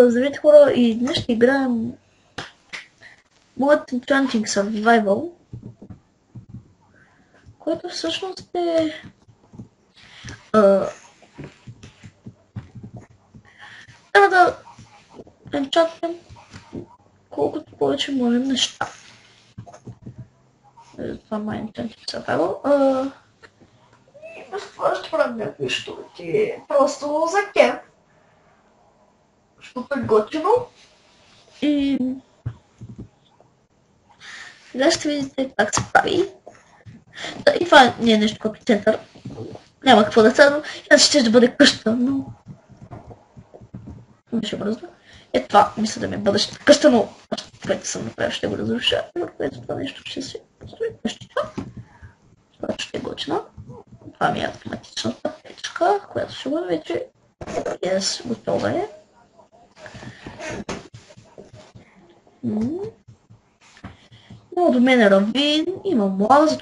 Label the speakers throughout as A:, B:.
A: Здравейте хора, и днес ще играем моят Enchanting Survival, което всъщност е трябва да енчантнем колкото повече можем неща. Това е Enchanting Survival. И без това ще правим някакви штуки, просто за кеф, защото е готино. И сега ще видите как се прави. И това не е нещо като център. Няма какво да става, но аз ще бъде къща, но беше бързо. Е това, мисля да ми е бъдещата къща, но което съм направил ще го разруша, но което това нещо ще се построи къщичка. Това ще е готина. Това ми е автоматичната печка, която ще бъде вече готова е. Но до мен е равин, имам лава,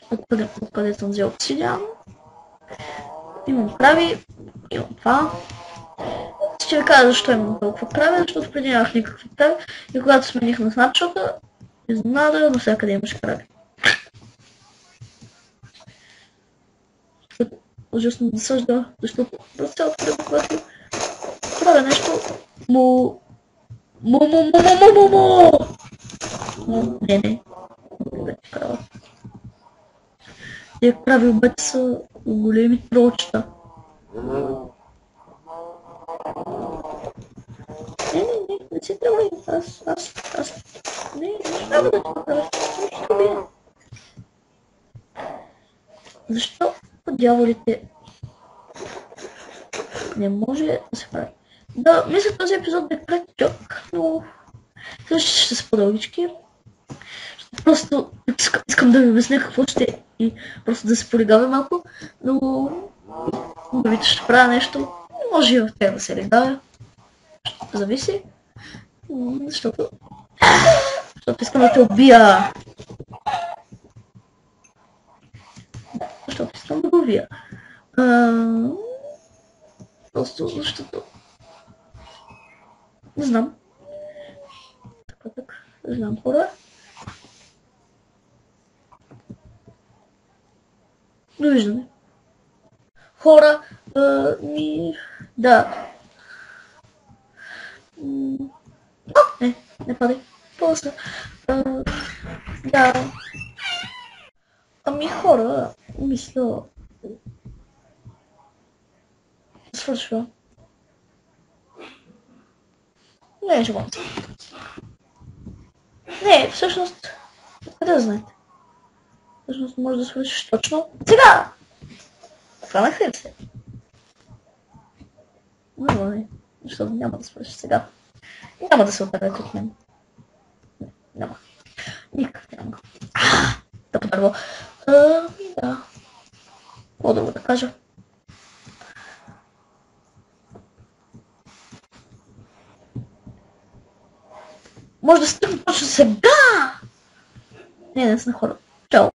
A: откъде съм взел обсидиан. Имам крави, имам това. Ще ви кажа защо имам толкова крави, защото преди нямах никакви крави и когато смених на снапшота, изненада навсякъде имаш крави. Ужасно да съжда, защото през цялото време, когато правя нещо, не, крава. Тия крави обаче са големи тролчета. Не си тръгвай, не трябва да ти направя, ще убия. Защо по дяволите не може да се прави? Да, мисля този епизод да е кратичък, но също ще са по-дългички. Просто искам да ви обясня какво ще е и просто да се полигавя малко, но видите ще правя нещо, може и в тях да се легавя. Зависи, защото искам да те убия. Защото искам да го убия. Просто защото не знам. Така, не знам хора. Довиждане. Хора, да. Не падай. После. Да. Ами хора, мисля. Свършва. Не, ще бъде. Не, всъщност. Къде да знаете? Всъщност може да свършиш точно сега! Хванах ли се? Не, защото няма да свършиш сега. Няма да се отървете от мен. Няма. Никак няма. Да подарва. Да. Какво друго да кажа? Може да стигна точно сега! Не съм хора. Чао.